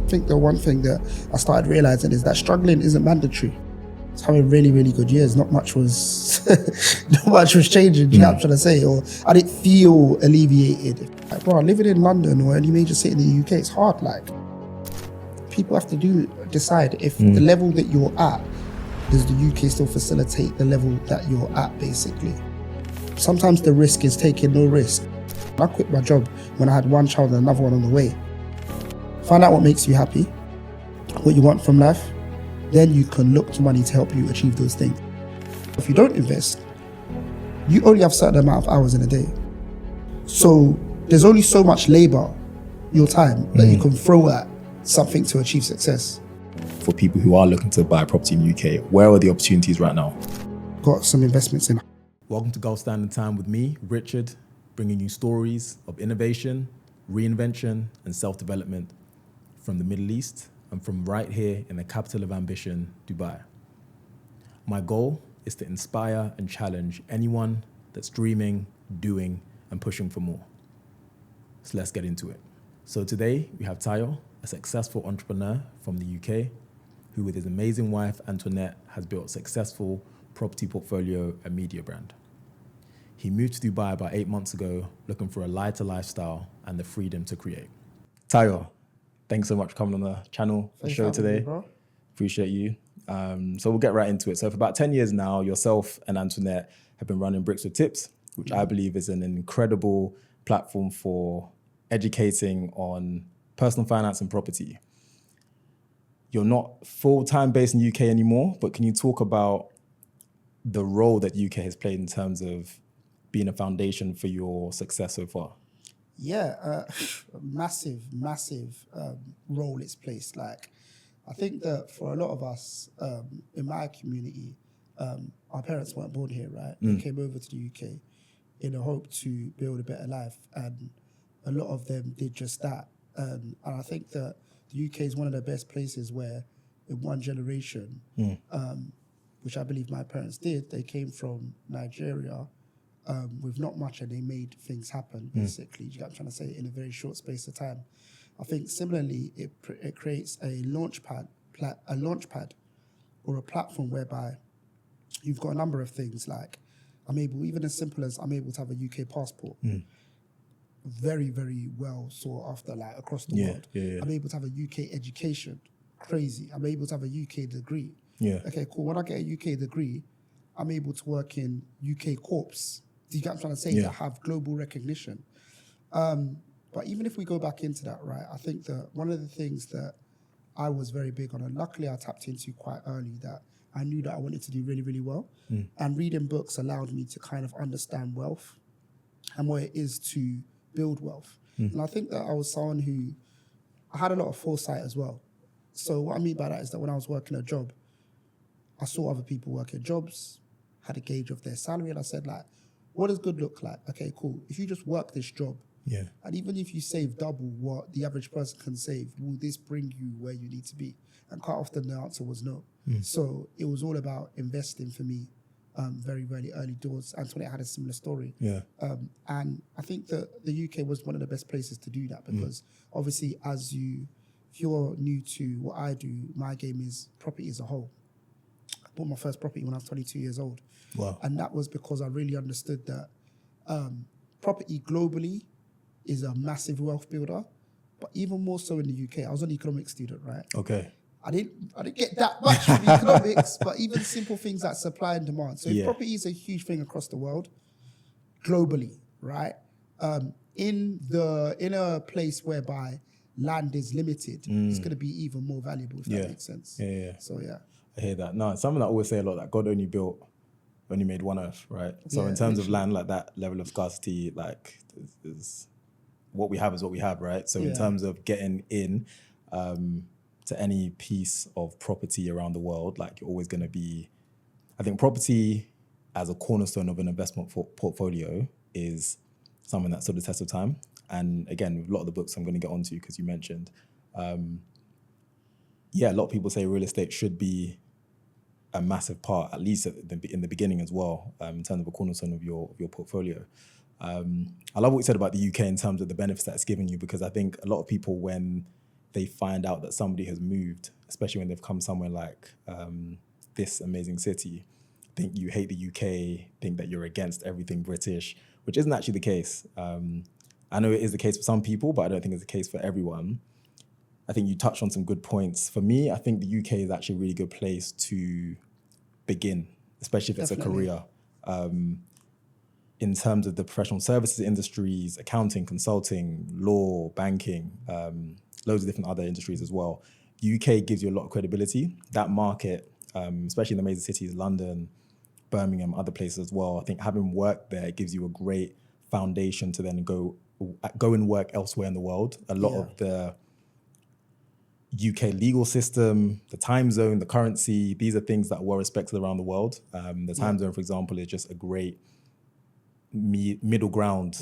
I think the one thing that I started realizing is that struggling isn't mandatory. It's having really, really good years. Not much was changing, do you know what I'm trying to say? Or I didn't feel alleviated. Like, bro, living in London or any major city in the UK, it's hard. Like, people have to decide if the level that you're at, does the UK still facilitate the level that you're at, basically? Sometimes the risk is taking no risk. I quit my job when I had one child and another one on the way. Find out what makes you happy, what you want from life, then you can look to money to help you achieve those things. If you don't invest, you only have a certain amount of hours in a day. So there's only so much labor, your time, that you can throw at something to achieve success. For people who are looking to buy a property in the UK, where are the opportunities right now? Got some investments in. Welcome to Gold Standard Time with me, Richard, bringing you stories of innovation, reinvention, and self-development from the Middle East and from right here in the capital of ambition, Dubai. My goal is to inspire and challenge anyone that's dreaming, doing, and pushing for more. So let's get into it. So today we have Tayo, a successful entrepreneur from the UK, who with his amazing wife, Antoinette, has built a successful property portfolio and media brand. He moved to Dubai about 8 months ago, looking for a lighter lifestyle and the freedom to create. Tayo, thanks so much for coming on the channel, the show today. Bro. Appreciate you. So we'll get right into it. So for about 10 years now, yourself and Antoinette have been running BrickzWithTipz, which I believe is an incredible platform for educating on personal finance and property. You're not full-time based in the UK anymore, but can you talk about the role that UK has played in terms of being a foundation for your success so far? Yeah, massive role it's placed. Like, I think that for a lot of us in my community, our parents weren't born here, right? They came over to the UK in a hope to build a better life, and a lot of them did just that. And I think that the UK is one of the best places where, in one generation, which I believe my parents did, they came from Nigeria with not much, and they made things happen, basically. You get what I'm trying to say? In a very short space of time. I think similarly, it creates a launchpad or a platform whereby you've got a number of things, like even as simple as I'm able to have a UK passport. Very, very well sought after, like, across the world. I'm able to have a UK education. Crazy. I'm able to have a UK degree. Okay, cool. When I get a UK degree, I'm able to work in UK corps. Do you get what I'm trying to say? To have global recognition. But even if we go back into that, right, I think that one of the things that I was very big on, and luckily I tapped into quite early, that I knew that I wanted to do really, really well. And reading books allowed me to kind of understand wealth and what it is to build wealth. And I think that I was someone who, I had a lot of foresight as well. So what I mean by that is that when I was working a job, I saw other people working jobs, had a gauge of their salary, and I said, like, what does good look like? Okay, cool. If you just work this job, and even if you save double what the average person can save, will this bring you where you need to be? And quite often the answer was no. So it was all about investing for me. Very, very early doors. Antoinette had a similar story. And I think that the UK was one of the best places to do that, because obviously if you're new to what I do, my game is property as a whole. I bought my first property when I was 22 years old. Wow. And that was because I really understood that property globally is a massive wealth builder, but even more so in the UK. I was an economics student, right? Okay. I didn't get that much from economics, but even simple things like supply and demand. So if property is a huge thing across the world, globally, right? In a place whereby land is limited, it's going to be even more valuable, if that makes sense. So I hear that. No, it's something I always say a lot, that God only made one earth, right? So in terms of land, like that level of scarcity, like is what we have is what we have, right? So in terms of getting in to any piece of property around the world, like, you're always going to be, I think property as a cornerstone of an investment portfolio is something that stood the test of time. And again, with a lot of the books I'm going to get onto, because you mentioned, a lot of people say real estate should be a massive part, at least in the beginning as well, in terms of a cornerstone of your portfolio. I love what you said about the UK in terms of the benefits that it's given you, because I think a lot of people, when they find out that somebody has moved, especially when they've come somewhere like this amazing city, think you hate the UK, think that you're against everything British, which isn't actually the case. I know it is the case for some people, but I don't think it's the case for everyone. I think you touched on some good points. For me, I think the UK is actually a really good place to begin, especially if it's Definitely. a career. In terms of the professional services industries, accounting, consulting, law, banking, loads of different other industries as well. UK gives you a lot of credibility. That market, especially in the major cities, London, Birmingham, other places as well, I think having worked there gives you a great foundation to then go and work elsewhere in the world. A lot of the UK legal system, the time zone, the currency, these are things that are well respected around the world. The time zone, for example, is just a great middle ground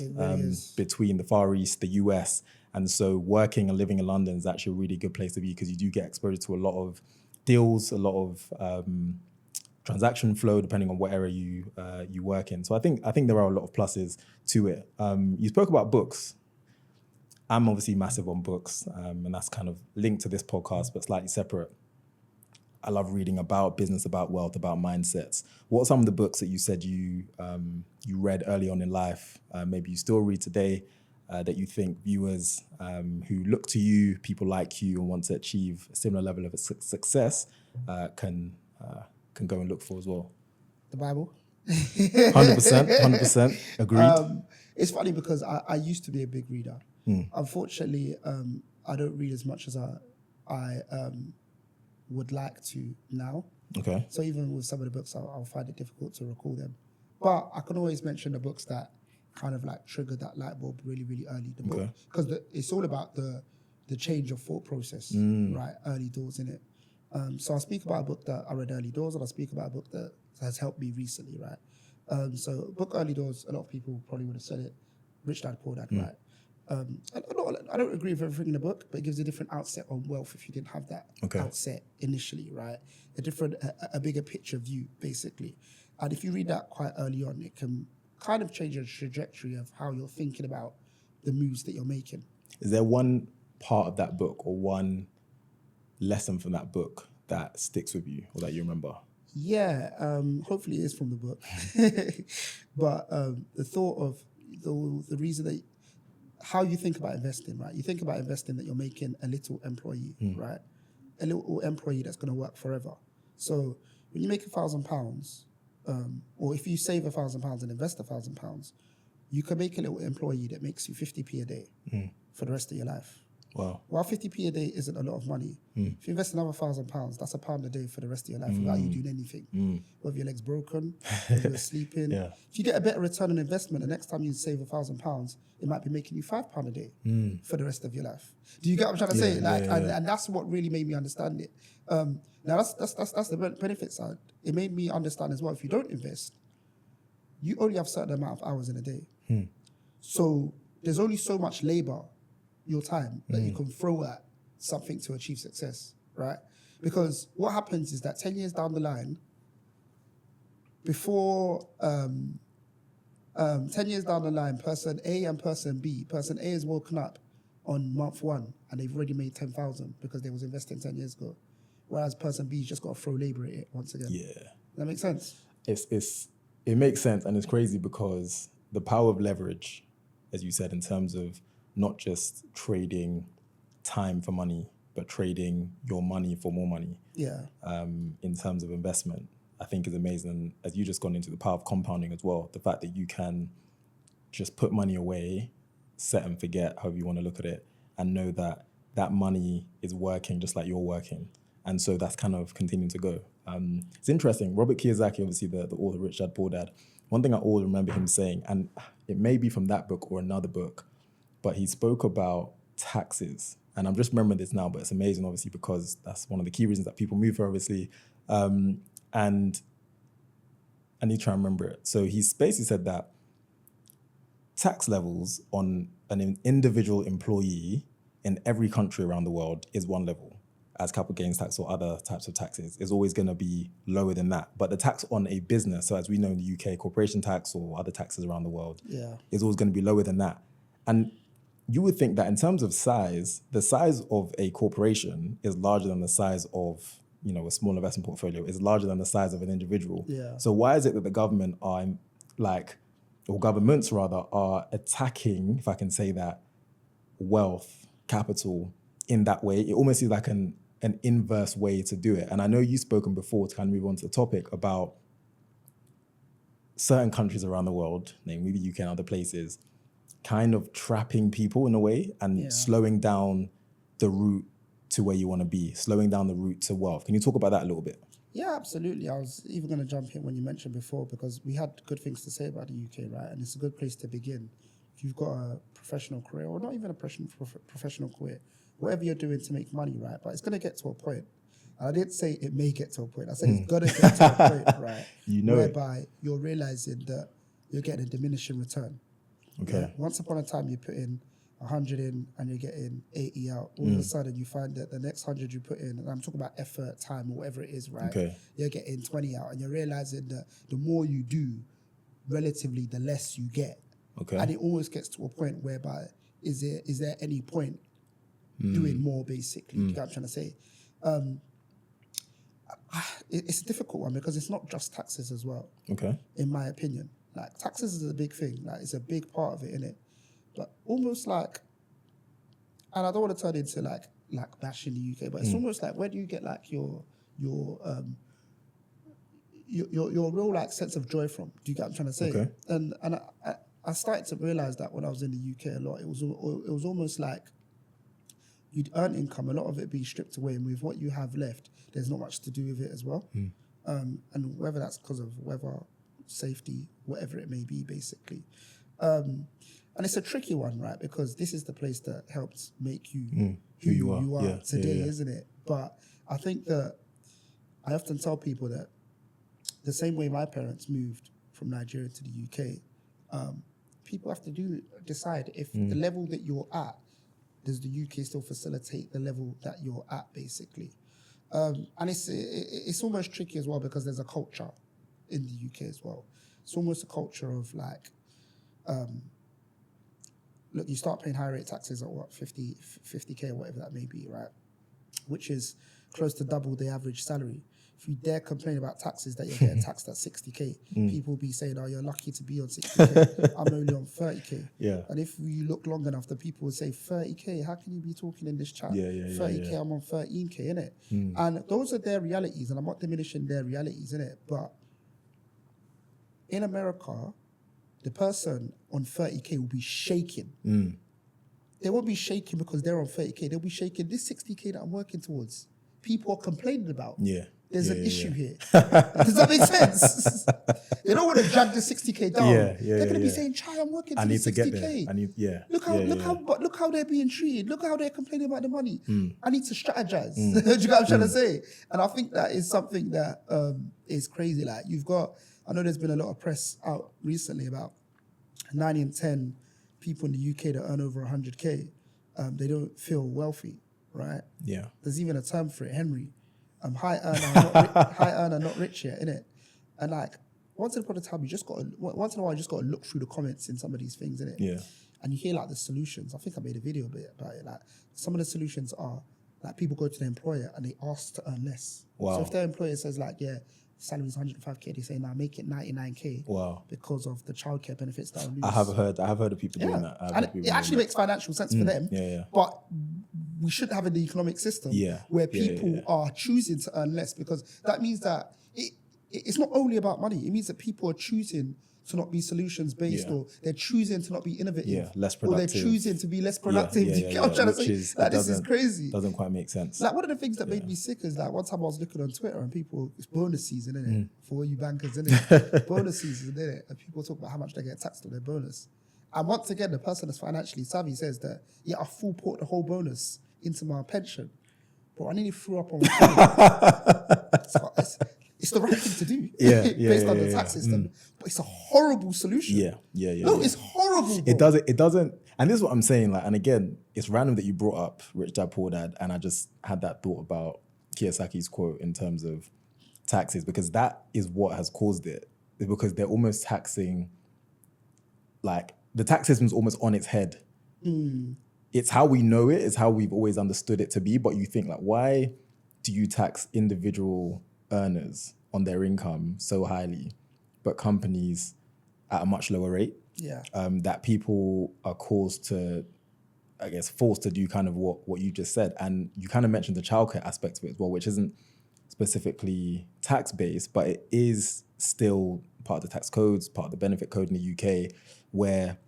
between the Far East, the US. And so working and living in London is actually a really good place to be because you do get exposure to a lot of deals, a lot of transaction flow, depending on what area you work in. So I think there are a lot of pluses to it. You spoke about books. I'm obviously massive on books, and that's kind of linked to this podcast, but slightly separate. I love reading about business, about wealth, about mindsets. What are some of the books that you said you read early on in life, maybe you still read today, that you think viewers who look to you, people like you and want to achieve a similar level of success can go and look for as well? The Bible. 100%, agreed. It's funny because I used to be a big reader. Unfortunately, I don't read as much as I would like to now. Okay. So even with some of the books, I'll find it difficult to recall them. But I can always mention the books that kind of like triggered that light bulb really, really early. The book, because it's all about the change of thought process, right? Early doors in it. So I'll speak about a book that I read early doors, and I'll speak about a book that has helped me recently, right? So book Early Doors, a lot of people probably would have said it. Rich Dad, Poor Dad, right? I don't agree with everything in the book, but it gives a different outset on wealth if you didn't have that outset initially, right? A bigger picture view, basically. And if you read that quite early on, it can kind of change your trajectory of how you're thinking about the moves that you're making. Is there one part of that book or one lesson from that book that sticks with you or that you remember? Yeah, hopefully it is from the book. But the thought of the reason that how you think about investing, right? You think about investing that you're making a little employee, right? A little employee that's going to work forever. So when you make £1,000, or if you save £1,000 and invest £1,000, you can make a little employee that makes you 50p a day for the rest of your life. Wow. While 50p a day isn't a lot of money, if you invest another £1,000, that's £1 a day for the rest of your life without you doing anything. Whether your leg's broken, whether you're sleeping. If you get a better return on investment, the next time you save £1,000, it might be making you £5 a day for the rest of your life. Do you get what I'm trying to say? And that's what really made me understand it. Now that's the benefit side. It made me understand as well, if you don't invest, you only have a certain amount of hours in a day. So there's only so much labor, your time, that you can throw at something to achieve success, right? Because what happens is that 10 years down the line, before 10 years down the line, person A and person A is woken up on month 1 and they've already made 10,000 because they was investing 10 years ago. Whereas person B's just got to throw labor at it once again. Yeah. Does that make sense? It makes sense, and it's crazy because the power of leverage, as you said, in terms of not just trading time for money, but trading your money for more money. Yeah. In terms of investment, I think is amazing. And as you just gone into the power of compounding as well, the fact that you can just put money away, set and forget, however you want to look at it, and know that that money is working just like you're working. And so that's kind of continuing to go. It's interesting. Robert Kiyosaki, obviously the author, Rich Dad, Poor Dad, one thing I always remember him saying, and it may be from that book or another book, but he spoke about taxes. And I'm just remembering this now, but it's amazing, obviously, because that's one of the key reasons that people move here, obviously. And I need to try and remember it. So he basically said that tax levels on an individual employee in every country around the world is one level, as capital gains tax or other types of taxes is always going to be lower than that. But the tax on a business, so as we know in the UK, corporation tax or other taxes around the world, is always going to be lower than that. And you would think that in terms of size, the size of a corporation is larger than the size of, a small investment portfolio is larger than the size of an individual. Yeah. So why is it that the government or governments rather, are attacking, if I can say that, wealth, capital in that way? It almost is like an inverse way to do it. And I know you've spoken before, to kind of move on to the topic, about certain countries around the world, namely the UK and other places, kind of trapping people in a way and slowing down the route to where you want to be, slowing down the route to wealth. Can you talk about that a little bit? Yeah, absolutely. I was even going to jump in when you mentioned before, because we had good things to say about the UK, right? And it's a good place to begin. If you've got a professional career, or not even a professional career, whatever you're doing to make money, right? But it's going to get to a point. And I didn't say it may get to a point. I said it's going to get to a point, right? Whereby you're realizing that you're getting a diminishing return. Okay. Yeah? Once upon a time, you put in 100 in and you're getting 80 out. All of a sudden, you find that the next 100 you put in, and I'm talking about effort, time, or whatever it is, right? Okay. You're getting 20 out, and you're realizing that the more you do, relatively, the less you get. Okay. And it always gets to a point whereby, is there any point doing more, basically? You get what I'm trying to say? It's a difficult one, because it's not just taxes as well. Okay. In my opinion. Like, taxes is a big thing. Like, it's a big part of it, innit? But almost like, and I don't want to turn into like bashing the UK, but it's almost like, where do you get like your real like sense of joy from? Do you get what I'm trying to say? Okay. And I started to realize that when I was in the UK a lot, it was almost like you'd earn income, a lot of it being stripped away, and with what you have left, there's not much to do with it as well. And whether that's because of weather, safety, whatever it may be, basically. And it's a tricky one, right? Because this is the place that helps make you who you are today, isn't it? But I think that I often tell people that the same way my parents moved from Nigeria to the UK, people have to decide if the level that you're at, does the UK still facilitate the level that you're at, basically? And it's almost tricky as well, because there's a culture in the UK as well. It's almost a culture of like, look, you start paying high rate taxes at what, 50K or whatever that may be, right? Which is close to double the average salary. If you dare complain about taxes that you're getting taxed at 60K, people will be saying, oh, you're lucky to be on 60K. I'm only on 30K. Yeah. And if you look long enough, the people will say, 30K, how can you be talking in this chat? 30K, I'm on 13K, innit? And those are their realities, and I'm not diminishing their realities, innit? But in America, the person on 30K will be shaking. They won't be shaking because they're on 30K. They'll be shaking, this 60K that I'm working towards, people are complaining about. There's an issue here. Does that make sense? They don't want to drag the 60K down. They're going to be saying, "Chai, I'm working to the 60K. Look how they're being treated. Look how they're complaining about the money. I need to strategize." Do you know what I'm trying to say? And I think that is something that is crazy. Like, I know there's been a lot of press out recently about 9 in 10 people in the UK that earn over 100K. They don't feel wealthy, right? Yeah. There's even a term for it, Henry. High earner, not rich yet, innit? And like, once upon a time, once in a while, you just got to look through the comments in some of these things, innit? Yeah. And you hear like the solutions. I think I made a video about it. Like, some of the solutions are like, people go to their employer and they ask to earn less. Wow. So if their employer says like, yeah, salary's 105K, they say, now make it 99K. Wow. Because of the childcare benefits that are loose. I have heard of people doing that. And it actually makes financial sense for them. But we should have an economic system where people are choosing to earn less, because that means that it's not only about money. It means that people are choosing to not be solutions based, or they're choosing to not be innovative, less productive, or they're choosing to be less productive. You get what I'm trying to say? Like, this is crazy. Doesn't quite make sense. Like, one of the things that made me sick is like, one time I was looking on Twitter and people, it's bonus season, isn't it? For all you bankers, isn't it? Bonus season, isn't it? And people talk about how much they get taxed on their bonus. And once again, the person that's financially savvy says that, yeah, I full put the whole bonus into my pension. But I nearly threw up on my phone. It's the right thing to do based on the tax system. But it's a horrible solution. No, it's horrible. Bro. It doesn't. And this is what I'm saying. Like, and again, it's random that you brought up Rich Dad Poor Dad, and I just had that thought about Kiyosaki's quote in terms of taxes, because that is what has caused it. Because they're almost taxing, like, the tax system's almost on its head it's how we know it, it's how we've always understood it to be. But you think like, why do you tax individual earners on their income so highly, but companies at a much lower rate? Yeah. That people are forced to do kind of what you just said. And you kind of mentioned the childcare aspect of it as well, which isn't specifically tax-based, but it is still part of the tax codes, part of the benefit code in the UK, where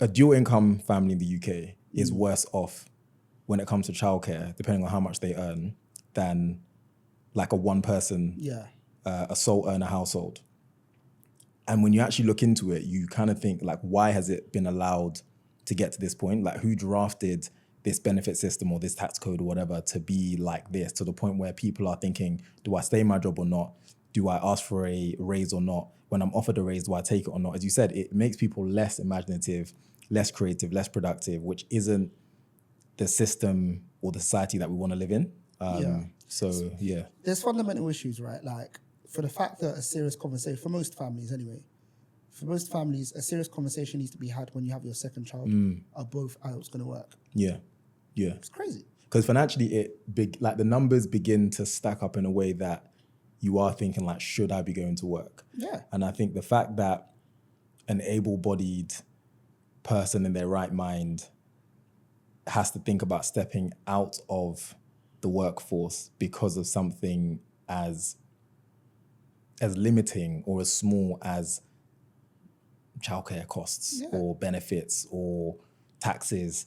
a dual income family in the UK is worse off when it comes to childcare, depending on how much they earn, than like a one person, a sole earner household. And when you actually look into it, you kind of think like, why has it been allowed to get to this point? Like, who drafted this benefit system or this tax code or whatever to be like this, to the point where people are thinking, do I stay in my job or not? Do I ask for a raise or not? When I'm offered a raise, do I take it or not? As you said, it makes people less imaginative, less creative, less productive, which isn't the system or the society that we want to live in. So, yeah. There's fundamental issues, right? Like, for the fact that a serious conversation, for most families anyway, a serious conversation needs to be had when you have your second child. Are both adults going to work? Yeah. It's crazy. Because financially, the numbers begin to stack up in a way that you are thinking like, should I be going to work? Yeah. And I think the fact that an able-bodied person in their right mind has to think about stepping out of the workforce because of something as limiting or as small as childcare costs or benefits or taxes,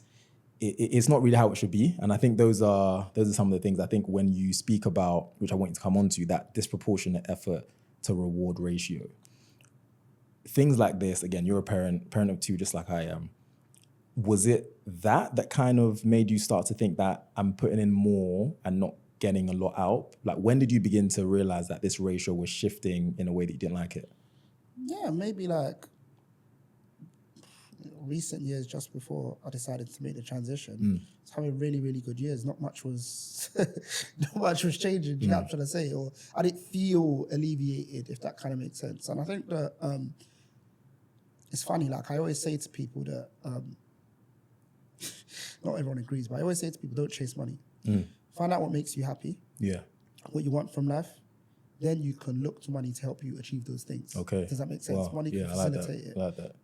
it's not really how it should be. And I think those are some of the things I think when you speak about, which I want you to come on to, that disproportionate effort to reward ratio. Things like this, again, you're a parent of two, just like I am. Was it that kind of made you start to think that I'm putting in more and not getting a lot out? Like, when did you begin to realize that this ratio was shifting in a way that you didn't like it? Yeah, maybe like recent years, just before I decided to make the transition. I was having really, really good years. Not much was changing, do you know what I'm trying to say? Or I didn't feel alleviated, if that kind of makes sense. And I think that it's funny, like I always say to people that, not everyone agrees, but I always say to people, don't chase money. Find out what makes you happy, what you want from life. Then you can look to money to help you achieve those things. Okay. Does that make sense? Wow. Money can facilitate it. I like that.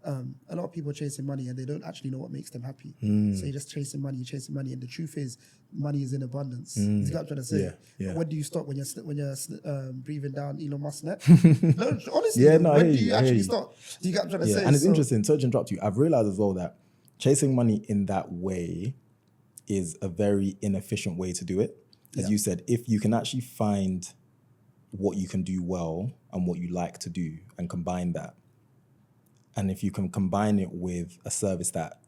A lot of people are chasing money and they don't actually know what makes them happy. So you're just chasing money. And the truth is, money is in abundance. You know what I'm trying to say? Yeah. When do you stop? When you're breathing down Elon Musk's neck? No, honestly, when do you actually stop? Do you get what I'm trying to say? And it's interesting, sorry to interrupt you, I've realized as well that chasing money in that way is a very inefficient way to do it. As you said, if you can actually find what you can do well and what you like to do and combine that. And if you can combine it with a service that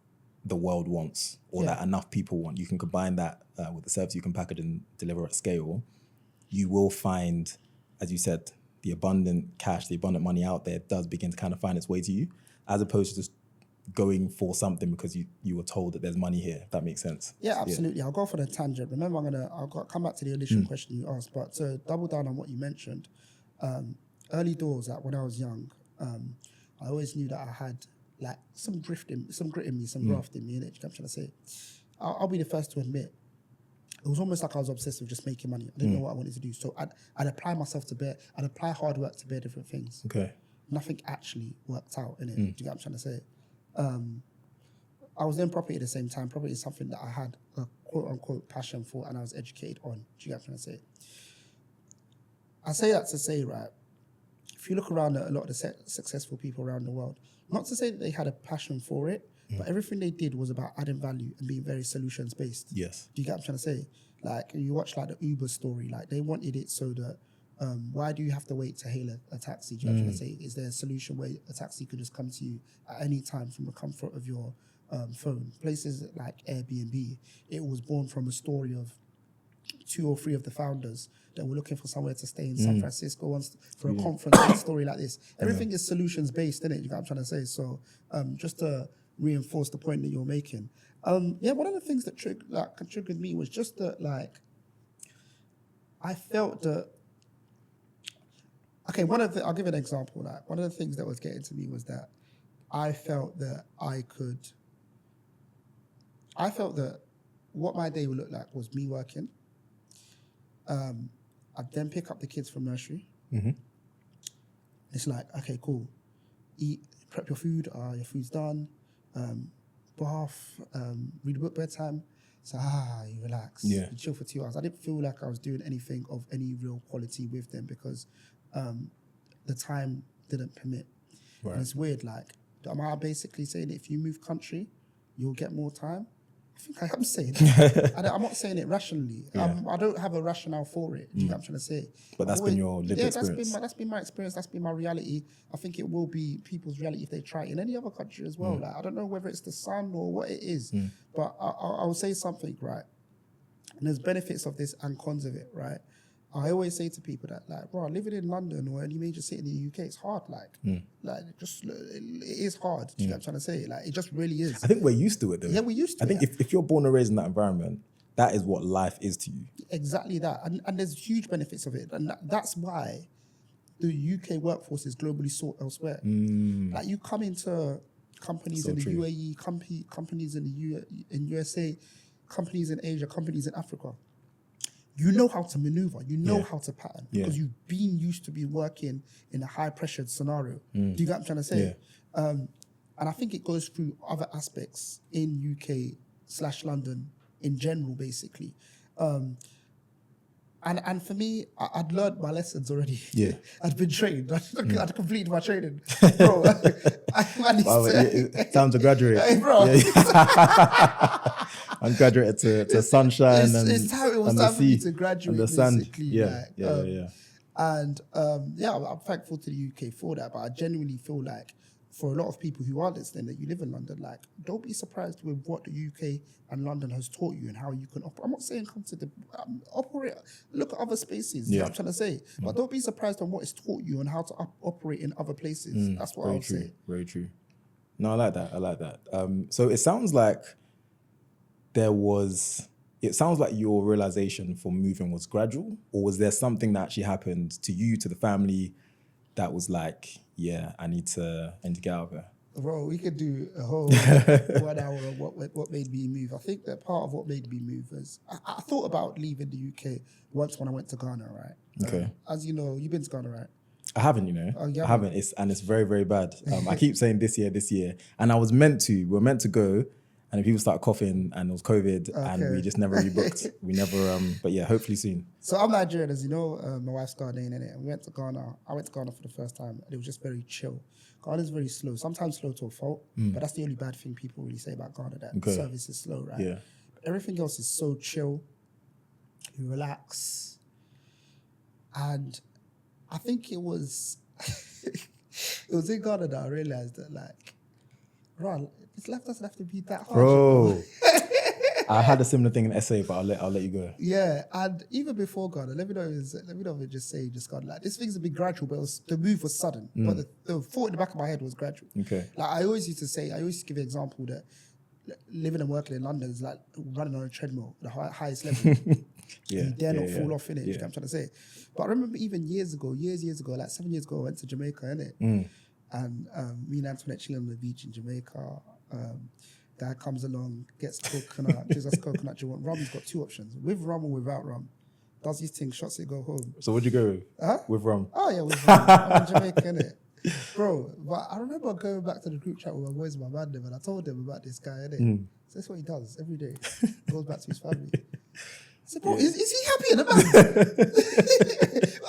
the world wants or that enough people want, you can combine that with the service you can package and deliver at scale, you will find, as you said, the abundant cash, the abundant money out there does begin to kind of find its way to you, as opposed to just going for something because you were told that there's money here, if that makes sense. Yeah, absolutely. I'll go for the tangent. Remember, I'll come back to the initial question you asked, but to double down on what you mentioned, early doors, like when I was young, I always knew that I had like some grit in me, some graft in me, innit? You know what I'm trying to say? I'll be the first to admit, it was almost like I was obsessed with just making money. I didn't know what I wanted to do. So I'd apply myself to I'd apply hard work to different things. Okay. Nothing actually worked out, innit? Do you get what I'm trying to say? I was in property at the same time. Property is something that I had a quote-unquote passion for and I was educated on. Do you get what I'm trying to say? I say that to say, right, if you look around at a lot of the successful people around the world, not to say that they had a passion for it, but everything they did was about adding value and being very solutions-based. Yes. Do you get what I'm trying to say? Like, you watch like the Uber story, like they wanted it so that why do you have to wait to hail a taxi? Do you know what I'm trying to say? Is there a solution where a taxi could just come to you at any time from the comfort of your phone? Places like Airbnb, it was born from a story of 2 or 3 of the founders that were looking for somewhere to stay in San Francisco for a conference, a story like this. Everything is solutions-based, isn't it? You know what I'm trying to say? So just to reinforce the point that you're making. One of the things that triggered me was just that, like, I felt that, okay, I'll give an example. Like, one of the things that was getting to me was that I felt that I could I felt that what my day would look like was me working. I'd then pick up the kids from nursery. Mm-hmm. It's like, okay, cool. Eat, prep your food. Your food's done. Bath, read a book bedtime. So you relax. Yeah. You chill for 2 hours. I didn't feel like I was doing anything of any real quality with them because the time didn't permit. Right. And it's weird. Like, am I basically saying that if you move country, you'll get more time? I think I am saying that. I'm not saying it rationally. Yeah. I don't have a rationale for it. Do you know what I'm trying to say? But that's been your lived experience. That's been my experience. That's been my reality. I think it will be people's reality if they try it in any other country as well. Like, I don't know whether it's the sun or what it is, but I'll say something, right? And there's benefits of this and cons of it, right? I always say to people that, like, bro, living in London or any major city in the UK, it's hard. It is hard. Do you know what I'm trying to say? Like, it just really is. I think we're used to it, though. Yeah, we're used to it. I think if you're born and raised in that environment, that is what life is to you. Exactly that. And there's huge benefits of it. And that's why the UK workforce is globally sought elsewhere. Like, you come into companies in the UAE, companies in the USA, companies in Asia, companies in Africa. You know how to maneuver. You know how to pattern because you've been used to be working in a high-pressured scenario. Do you get what I'm trying to say? Yeah. And I think it goes through other aspects in UK/London in general, basically. And for me, I'd learned my lessons already. Yeah, I'd been trained. I'd completed my training, bro. Time to graduate, hey, bro. Yeah. I'm graduated to sunshine it's time, it was time for me to graduate, and the sun. basically. And I'm thankful to the UK for that. But I genuinely feel like for a lot of people who are listening that you live in London, like, don't be surprised with what the UK and London has taught you and how you can operate. I'm not saying come to the operate. Look at other spaces. You know what I'm trying to say, but don't be surprised on what it's taught you and how to operate in other places. That's what I would say. Very true. No, I like that. So it sounds like your realization for moving was gradual, or was there something that actually happened to you, to the family, that was like, yeah, I need to get out of here? Bro, we could do a whole 1 hour of what made me move. I think that part of what made me move was I thought about leaving the UK once when I went to Ghana, right? Okay. As you know, you've been to Ghana, right? I haven't, I haven't. It's very, very bad. I keep saying this year, and we were meant to go, and then people started coughing, and it was COVID, and we just never rebooked. We never, but yeah, hopefully soon. So I'm Nigerian, as you know. My wife's Ghanaian, innit? And we went to Ghana. I went to Ghana for the first time, and it was just very chill. Ghana's very slow, sometimes slow to a fault, but that's the only bad thing people really say about Ghana, that service is slow, right? Yeah. But everything else is so chill. You relax. And I think it was in Ghana that I realized that, like, bro, this life doesn't have to be that hard. Bro. I had a similar thing in SA, but I'll let you go. Yeah, and even before Ghana, let me know if it just got like, this thing's a bit gradual, but the move was sudden. But the thought in the back of my head was gradual. Okay. Like, I always used to give an example that living and working in London is like running on a treadmill at the highest level. You dare not fall off in it. You know what I'm trying to say? But I remember even years ago, like 7 years ago, I went to Jamaica, innit? And me and Antoinette chilling on the beach in Jamaica. Guy comes along, gets coconut, gives us coconut. Do you want rum? He's got two options: with rum or without rum. Does his thing, shots it, go home. So what'd you go with? With rum? Oh yeah, with rum. I'm in Jamaica, innit? Bro, but I remember going back to the group chat with my boys, my man, and I told them about this guy, innit? So that's what he does every day. Goes back to his family. I said, bro, is he happy in the man?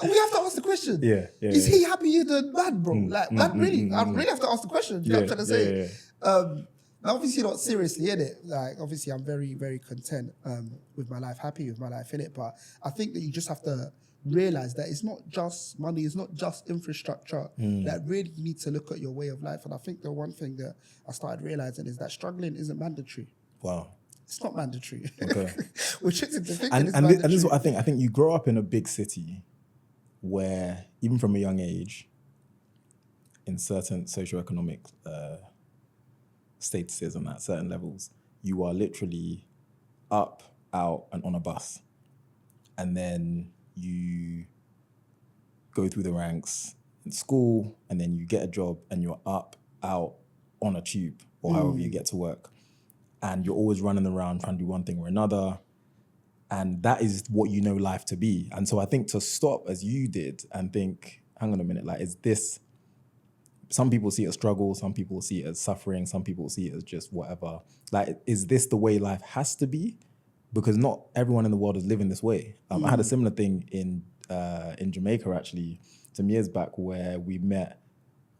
We have to ask the question. Is he happy in the man, bro? Like, man, really? I really have to ask the question. You know what I'm trying to say? Now, obviously not seriously, innit? Like, obviously I'm very, very content with my life, happy with my life, innit? But I think that you just have to realize that it's not just money, it's not just infrastructure. That really you need to look at your way of life. And I think the one thing that I started realizing is that struggling isn't mandatory. Wow. It's not mandatory. Okay. Which is the thing. And this is what I think. I think you grow up in a big city where, even from a young age, in certain socioeconomic statuses and at certain levels, you are literally up, out, and on a bus. And then you go through the ranks in school, and then you get a job, and you're up, out, on a tube, or however you get to work. and you're always running around trying to do one thing or another. And that is what you know life to be. And so I think to stop as you did and think, hang on a minute, like, is this, some people see it as struggle, some people see it as suffering, some people see it as just whatever. Like, is this the way life has to be? Because not everyone in the world is living this way. I had a similar thing in Jamaica, actually, some years back, where we met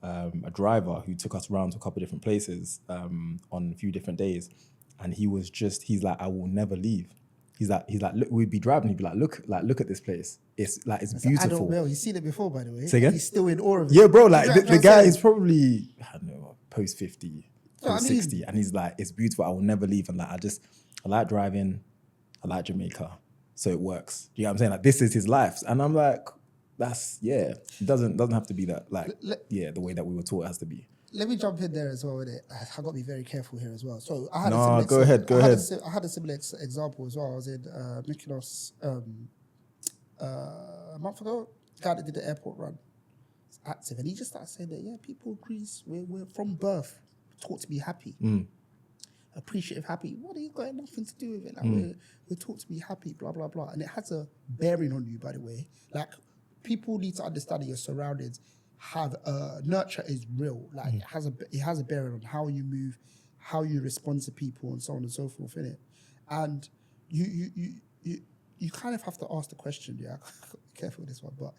a driver who took us around to a couple of different places on a few different days. And he's like, I will never leave. He's like, look, we'd be driving, he'd be like, look at this place. It's like, it's beautiful. Well, you've seen it before, by the way. Say again? He's still in awe of it. Yeah, bro, like the guy is probably, I don't know, post 50, post 60. And he's like, it's beautiful, I will never leave. And like, I like driving, I like Jamaica, so it works. You know what I'm saying? Like, this is his life. And I'm like, it doesn't have to be that, like, the way that we were taught it has to be. Let me jump in there as well with it. I got to be very careful here as well. So I had go ahead. I had a similar example as well. I was in Mykonos a month ago. Guy that did the airport run. It's active, and he just started saying that, yeah, people in Greece, we're from birth taught to be happy, appreciative, happy. What, you got nothing to do with it? Like, we're taught to be happy, blah blah blah, and it has a bearing on you. By the way, like, people need to understand that your surroundings have nurture is real. Like, it has a bearing on how you move, how you respond to people, and so on and so forth, innit? And you kind of have to ask the question, yeah, be careful with this one, but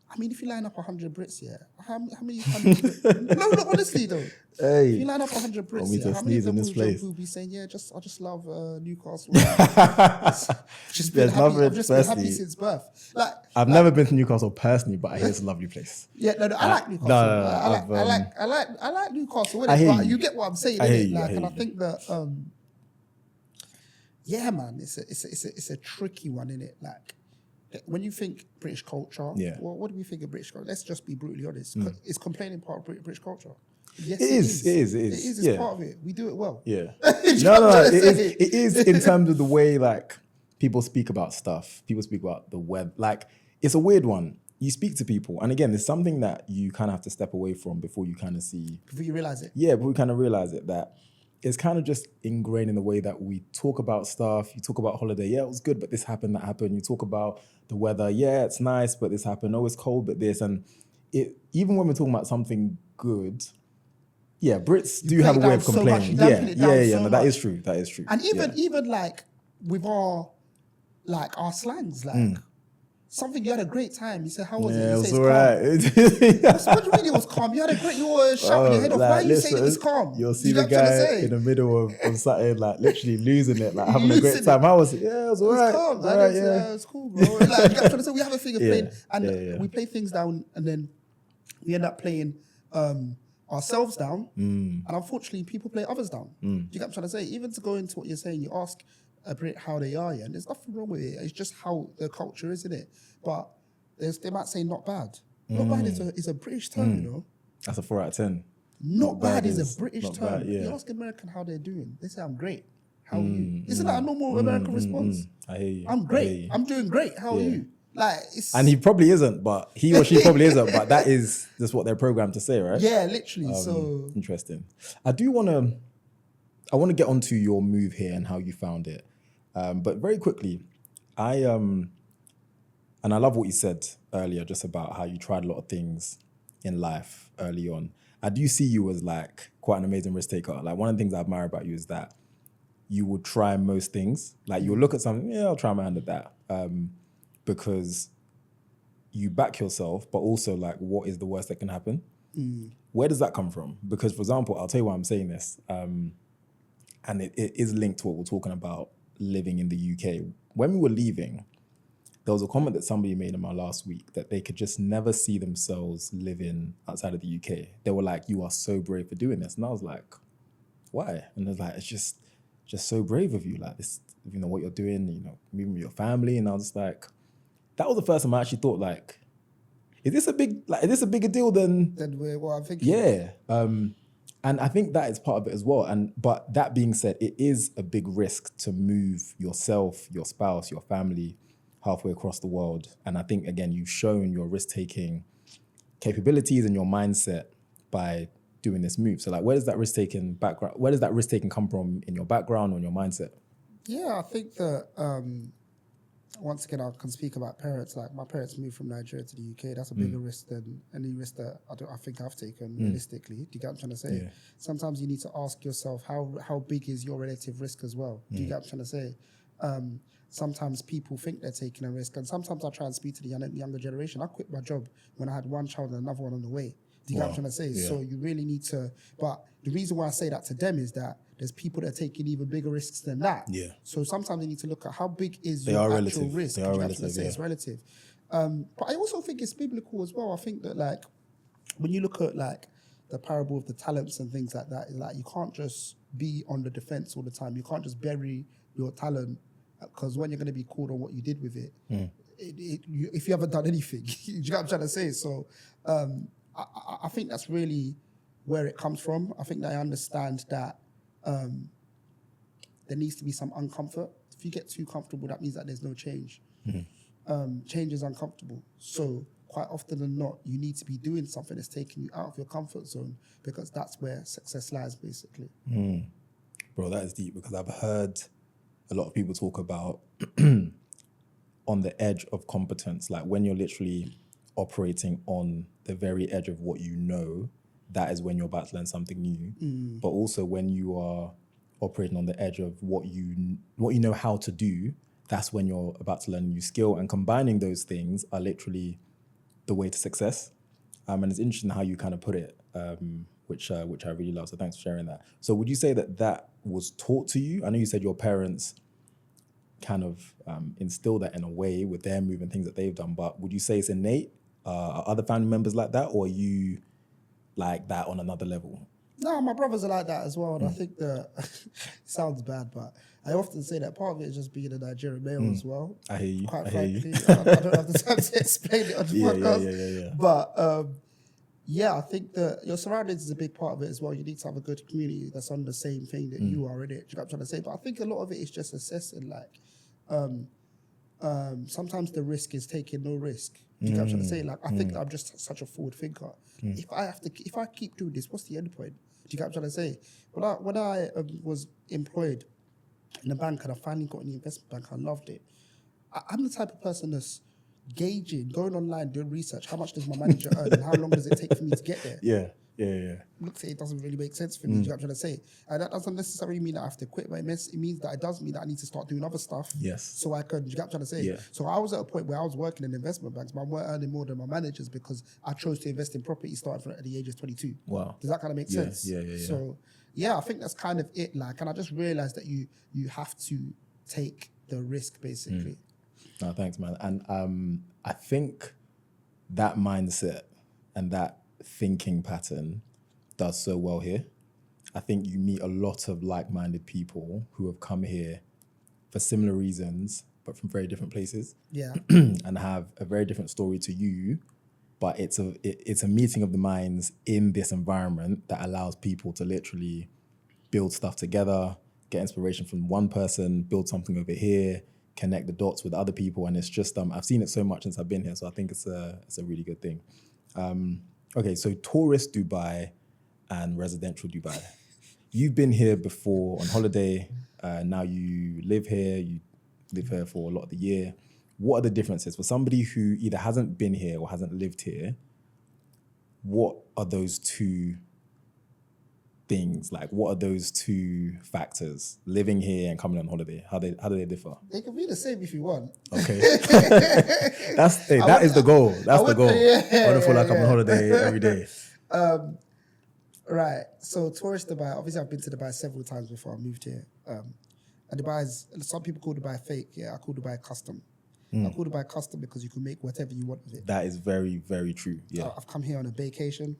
I mean, if you line up 100 Brits, yeah, how many no, honestly though. Hey, if you line up 100 Brits, yeah, how many of them will be saying, yeah, I just love Newcastle. Just been happy. I've just been happy since birth. Like, I've never been to Newcastle personally, but I hear it's a lovely place. Yeah, I like Newcastle. I like Newcastle. But you get what I'm saying. And I think that yeah, man, it's a tricky one, innit? Like, when you think British culture, well, what do we think of British culture? Let's just be brutally honest. Is complaining part of British culture? Yes, it is. It is. It's part of it. We do it well. Yeah. It is in terms of the way, like, people speak about stuff. People speak about the web. Like, it's a weird one. You speak to people, and again, there's something that you kind of have to step away from before you kind of see. Before you realize it. Yeah, before you kind of realize it, that it's kind of just ingrained in the way that we talk about stuff. You talk about holiday, yeah, it was good, but this happened, that happened. You talk about the weather, yeah, it's nice, but this happened. Oh, it's cold, but this. And even when we're talking about something good, yeah, Brits do have a way of complaining. No, that is true. That is true. And even like with our slangs, like something, you had a great time. You said, how was it? You it was say, all right. What do you mean it was calm? You had a great, you were shouting your head off. Why are you saying it was calm? You'll see the guy in the middle of something, like, literally losing it, like, having a great time. How was it? Yeah, it was all right. It was calm, man. It was cool, bro. Like, you get what I'm trying to say? We have a thing of playing, and we play things down, and then we end up playing ourselves down, and unfortunately, people play others down. Do you get what I'm trying to say? Even to go into what you're saying, you ask a Brit how they are, and there's nothing wrong with it. It's just how the culture is, isn't it? But they might say not bad. Not bad is a British term, you know. That's a 4 out of 10. Not bad is a British term. Bad, yeah. You ask American how they're doing, they say, I'm great. How are you? Isn't that a normal American response? I hear you. I'm great. I'm doing great. How are you? Like, and he probably isn't, but he or she probably isn't, but that is just what they're programmed to say, right? Yeah, literally. So interesting. I want to get onto your move here and how you found it. But very quickly, and I love what you said earlier, just about how you tried a lot of things in life early on. I do see you as, like, quite an amazing risk taker. Like, one of the things I admire about you is that you would try most things. Like, you'll look at something, yeah, I'll try my hand at that. Because you back yourself, but also, like, what is the worst that can happen? Where does that come from? Because, for example, I'll tell you why I'm saying this. And it is linked to what we're talking about, living in the UK. When we were leaving, there was a comment that somebody made in my last week that they could just never see themselves living outside of the UK. They were like, you are so brave for doing this. And I was like, why? And they're like, it's just so brave of you. Like, this, you know, what you're doing, you know, moving with your family. And I was just like, that was the first time I actually thought, like, is this a bigger deal than what I'm thinking? Yeah. And I think that is part of it as well. But that being said, it is a big risk to move yourself, your spouse, your family halfway across the world. And I think, again, you've shown your risk-taking capabilities and your mindset by doing this move? So like, where does that risk taking come from in your background or in your mindset? Yeah, I think that once again, I can speak about parents. Like my parents moved from Nigeria to the UK. That's a bigger risk than any risk that I think I've taken realistically. Do you get what I'm trying to say? Yeah. Sometimes you need to ask yourself how big is your relative risk as well. Do you get what I'm trying to say? Sometimes people think they're taking a risk, and sometimes I try and speak to the younger generation. I quit my job when I had one child and another one on the way. Do you get what I'm trying to say? Yeah. So you really need to, but the reason why I say that to them is that there's people that are taking even bigger risks than that. Yeah. So sometimes you need to look at how big is They your are actual relative. risk. They are relative, yeah. It's relative. But I also think it's biblical as well. I think that like when you look at like the parable of the talents and things like that, like you can't just be on the defense all the time. You can't just bury your talent because when you're going to be called on what you did with it, if you haven't done anything, you know what I'm trying to say? So I think that's really where it comes from. I think that I understand that there needs to be some uncomfort. If you get too comfortable, that means that there's no change. Change is uncomfortable. So quite often than not, you need to be doing something that's taking you out of your comfort zone because that's where success lies, basically. Bro, that is deep because I've heard a lot of people talk about on the edge of competence, like when you're literally operating on the very edge of what you know, that is when you're about to learn something new. But also when you are operating on the edge of what you know how to do, that's when you're about to learn a new skill. And combining those things are literally the way to success. And it's interesting how you kind of put it, which I really love. So thanks for sharing that. So would you say that was taught to you? I know you said your parents kind of instill that in a way with their move and things that they've done, but would you say it's innate? Are other family members like that, or are you like that on another level? No, my brothers are like that as well, and I think that it sounds bad, but I often say that part of it is just being a Nigerian male as well. I hear you. Quite I frankly, hear you. I don't have the time to explain it on the podcast. Yeah. But yeah, I think that your surroundings is a big part of it as well. You need to have a good community that's on the same thing that you are in it. Do you know what I'm trying to say? But I think a lot of it is just assessing, like, sometimes the risk is taking no risk. Do you know what I'm trying to say? Like, I think that I'm just such a forward thinker. If I keep doing this, what's the end point? Do you get what I'm trying to say? When I was employed in a bank and I finally got in the investment bank, I loved it. I'm the type of person that's gauging, going online, doing research. How much does my manager earn and how long does it take for me to get there? Yeah. Looks like it doesn't really make sense for me. Do you know what I'm trying to say? And that doesn't necessarily mean that I have to quit, but it means that it does mean that I need to start doing other stuff. Yes. So I can, do you get what I'm trying to say? Yeah. So I was at a point where I was working in investment banks, but I weren't earning more than my managers because I chose to invest in property starting at the age of 22. Wow. Does that kind of make sense? Yeah. So yeah, I think that's kind of it. Like, and I just realized that you have to take the risk, basically. No, thanks, man. And I think that mindset and that thinking pattern does so well here. I think you meet a lot of like-minded people who have come here for similar reasons, but from very different places. Yeah. And have a very different story to you, but it's a meeting of the minds in this environment that allows people to literally build stuff together, get inspiration from one person, build something over here, connect the dots with other people. And it's just, I've seen it so much since I've been here. So I think it's a really good thing. Okay, so tourist Dubai and residential Dubai. You've been here before on holiday. Now you live here. You live here for a lot of the year. What are the differences for somebody who either hasn't been here or hasn't lived here? What are those two things? Like, what are those two factors? Living here and coming on holiday. How do they differ? They can be the same if you want. Okay. That is the goal. That's the goal. I want to feel like I'm on holiday every day. Right. So tourist Dubai, obviously I've been to Dubai several times before I moved here. And Dubai is, some people call Dubai fake. Yeah, I call Dubai custom. I call Dubai custom because you can make whatever you want with it. That is very, very true. Yeah. I've come here on a vacation.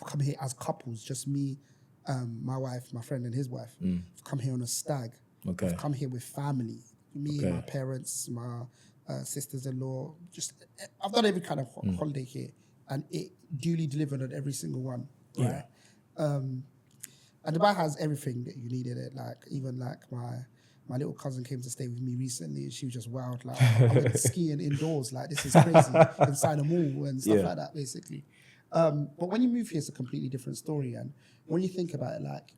I've come here as couples, just me, my wife, my friend and his wife. I've come here on a stag. Okay. I've come here with family. Me, my parents, my sisters-in-law. I've done every kind of holiday here. And it duly delivered on every single one. Right? And Dubai has everything that you need in it. Like, even like my little cousin came to stay with me recently and she was just wild. Like, I went skiing indoors. Like, this is crazy. Inside a mall and stuff like that, basically. But when you move here, it's a completely different story. And when you think about it, like,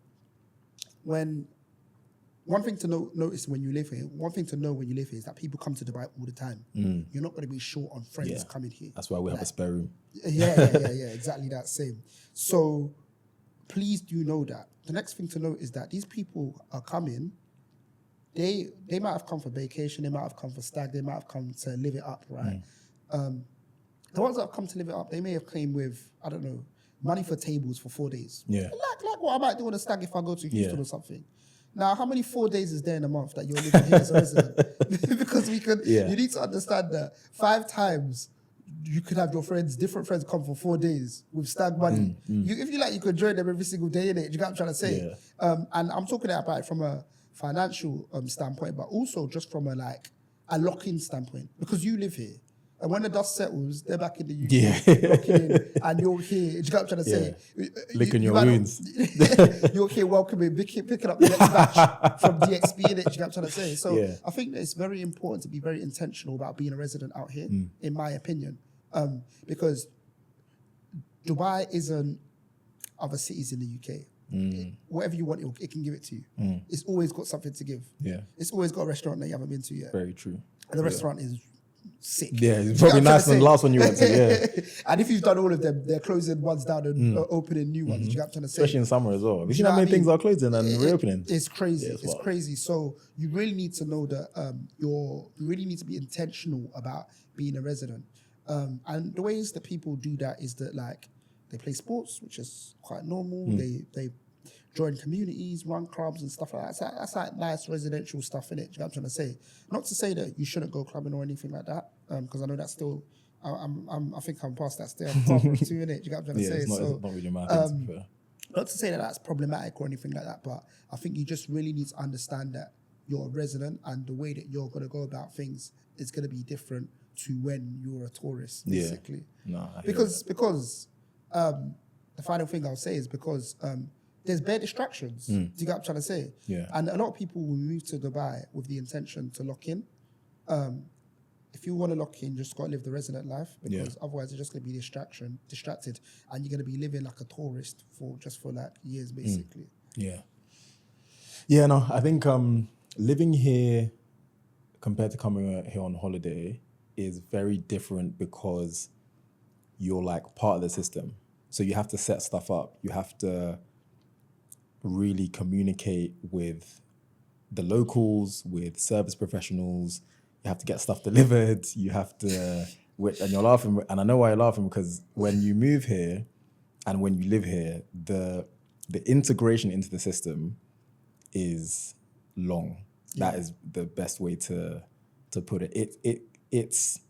one thing to notice when you live here, one thing to know when you live here is that people come to Dubai all the time. You're not going to be short on friends coming here. That's why we have a spare room. Yeah, exactly that same. So please do know that. The next thing to note is that these people are coming. They might have come for vacation, they might have come for stag, they might have come to live it up, right? The ones that have come to live it up, they may have came with, I don't know, money for tables for 4 days. Yeah. Like what I might do on a stag if I go to Houston or something. Now, how many 4 days is there in a month that you're living here as a resident? Because you need to understand that 5 times you could have your different friends come for 4 days with stag money. If you like, you could join them every single day, innit? Do you get what I'm trying to say? Yeah. And I'm talking about it from a financial standpoint, but also just from a lock-in standpoint, because you live here. And when the dust settles, they're back in the UK, locking in, and you're here. Do you get what I'm trying to say? Licking your wounds. You're here welcoming, picking up the next batch from DXB, innit? Do you get what I'm trying to say? So I think that it's very important to be very intentional about being a resident out here, in my opinion, because Dubai isn't other cities in the UK. Whatever you want, it can give it to you. It's always got something to give. Yeah, it's always got a restaurant that you haven't been to yet. Very true. And the restaurant is sick. Yeah, it's probably nice than the last one you went to. Yeah, and if you've done all of them, they're closing ones down and opening new ones. Do you get what I'm trying to say? Especially in summer as well. You see how many things are closing and reopening. It's crazy. Yeah, it's crazy. So you really need to know that you really need to be intentional about being a resident. And the ways that people do that is that they play sports, which is quite normal. They join communities, run clubs and stuff like that. That's like nice residential stuff, innit? Do you know what I'm trying to say? Not to say that you shouldn't go clubbing or anything like that, because I know that's still, I think I'm past that stage. I'm far from too, innit? Do you know what I'm trying to say? It's not really my thing, to be fair. Not to say that that's problematic or anything like that, but I think you just really need to understand that you're a resident and the way that you're going to go about things is going to be different to when you're a tourist, basically. No, because the final thing I'll say is because there's bare distractions. Do you get what I'm trying to say? Yeah. And a lot of people will move to Dubai with the intention to lock in. If you want to lock in, you just got to live the resident life, because otherwise you're just going to be distracted, and you're going to be living like a tourist for years, basically. Yeah. Yeah, no, I think living here compared to coming here on holiday is very different, because you're part of the system. So you have to set stuff up. You have to really communicate with the locals, with service professionals. You have to get stuff delivered. You have to, and you're laughing, and I know why you're laughing, because when you move here and when you live here, the integration into the system is long. Yeah. That is the best way to put it. It's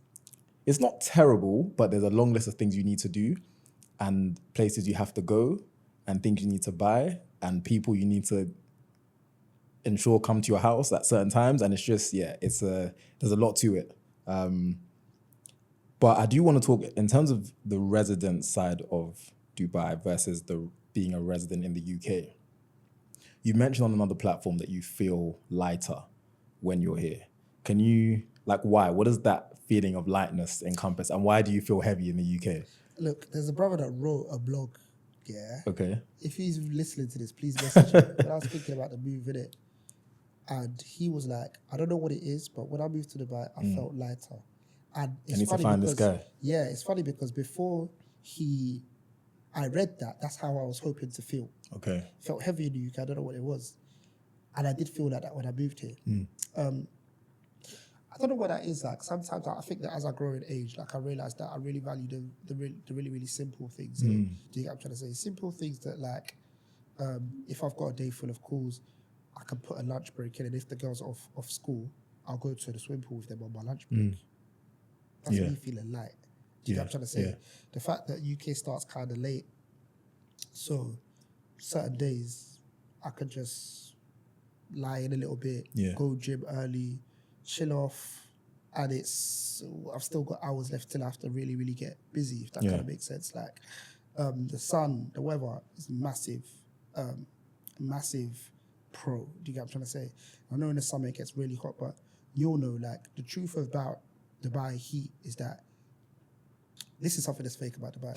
not terrible, but there's a long list of things you need to do, and places you have to go, and things you need to buy, and people you need to ensure come to your house at certain times. And it's just, there's a lot to it. But I do want to talk in terms of the resident side of Dubai versus being a resident in the UK. You mentioned on another platform that you feel lighter when you're here. Can you, why? What does that feeling of lightness encompass, and why do you feel heavy in the UK? Look, there's a brother that wrote a blog, Okay. If he's listening to this, please message him. When I was thinking about the move, innit? And he was like, I don't know what it is, but when I moved to Dubai, I felt lighter. And it's need to find this guy. Yeah, it's funny because before I read that, that's how I was hoping to feel. Okay. Felt heavy in the UK, I don't know what it was. And I did feel like that when I moved here. I don't know what that is like. Sometimes I think that as I grow in age, I realize that I really value the really, really simple things. Do you get what I'm trying to say? Simple things that if I've got a day full of calls, I can put a lunch break in, and if the girls are off school, I'll go to the swimming pool with them on my lunch break. That's me feeling light. Do you get what I'm trying to say? Yeah. The fact that UK starts kind of late, so certain days I can just lie in a little bit, go gym early, chill off, and I've still got hours left till I have to really, really get busy, if that kind of makes sense. The sun, the weather is massive pro. Do you get what I'm trying to say? I know in the summer it gets really hot, but you'll know, the truth about Dubai heat is that this is something that's fake about Dubai.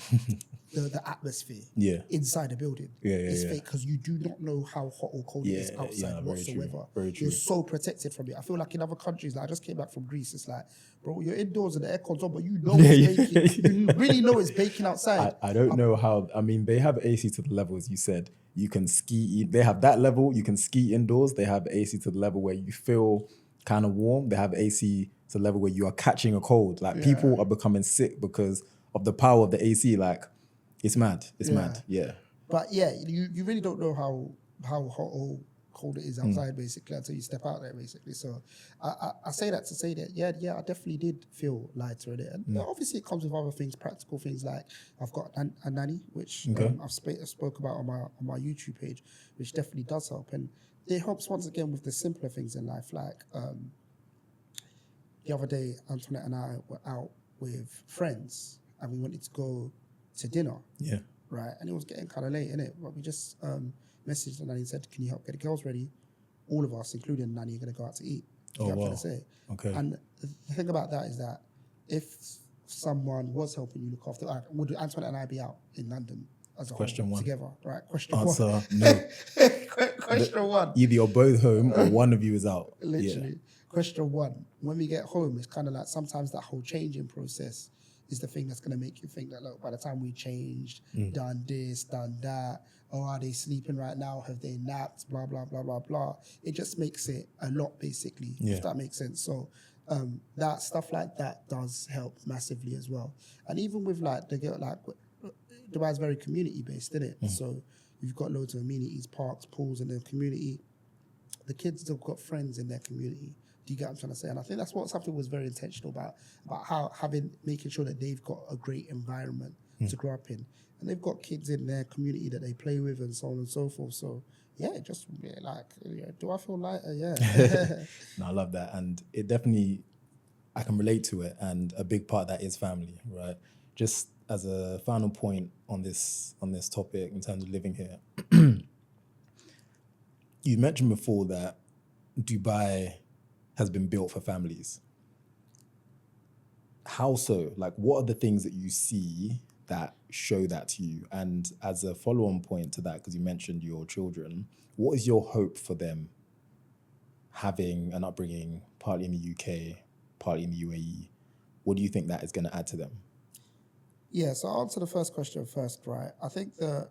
the atmosphere inside the building is fake because you do not know how hot or cold it is outside whatsoever. Very true. You're so protected from it. I feel like in other countries, like I just came back from Greece, it's like, bro, you're indoors and the aircon's on, but you know it's baking. You really know it's baking outside. I don't know how, I mean, they have AC to the level, as you said. You can ski, they have that level, you can ski indoors. They have AC to the level where you feel kind of warm. They have AC to the level where you are catching a cold. Like people are becoming sick because of the power of the AC. Like it's mad. It's mad. Yeah. But yeah, you really don't know how hot or cold it is outside basically until you step out there basically. So I say that to say that yeah, I definitely did feel lighter in it. And obviously it comes with other things, practical things like I've got a nanny, which I've spoke about on my YouTube page, which definitely does help. And it helps once again with the simpler things in life. Like the other day, Antoinette and I were out with friends and we wanted to go to dinner. Yeah. Right. And it was getting kind of late, innit? But we just messaged the nanny and said, can you help get the girls ready? All of us, including the nanny, are going to go out to eat. You know what I'm trying to say? Okay. And the thing about that is that if someone was helping you look after, would Antoinette and I be out in London as a Question whole one. together? Right. Question Answer, one. no. Question one. Either you're both home or one of you is out. Literally. Yeah. Question one. When we get home, it's kind of like sometimes that whole changing process is the thing that's going to make you think that, look, by the time we changed, done this, done that, are they sleeping right now? Have they napped? Blah, blah, blah, blah, blah. It just makes it a lot, basically, if that makes sense. So that stuff like that does help massively as well. And even with like, Dubai is very community-based, isn't it? So you've got loads of amenities, parks, pools in the community. The kids have got friends in their community. Do you get what I'm trying to say? And I think that's what something was very intentional about how making sure that they've got a great environment to grow up in. And they've got kids in their community that they play with and so on and so forth. So yeah, just do I feel lighter? Yeah. No, I love that. And it definitely, I can relate to it. And a big part of that is family, right? Just as a final point on this topic in terms of living here, you mentioned before that Dubai has been built for families. How so? Like, what are the things that you see that show that to you? And as a follow-on point to that, because you mentioned your children, what is your hope for them having an upbringing partly in the UK, partly in the UAE? What do you think that is going to add to them? Yeah, so I'll answer the first question first, right? I think that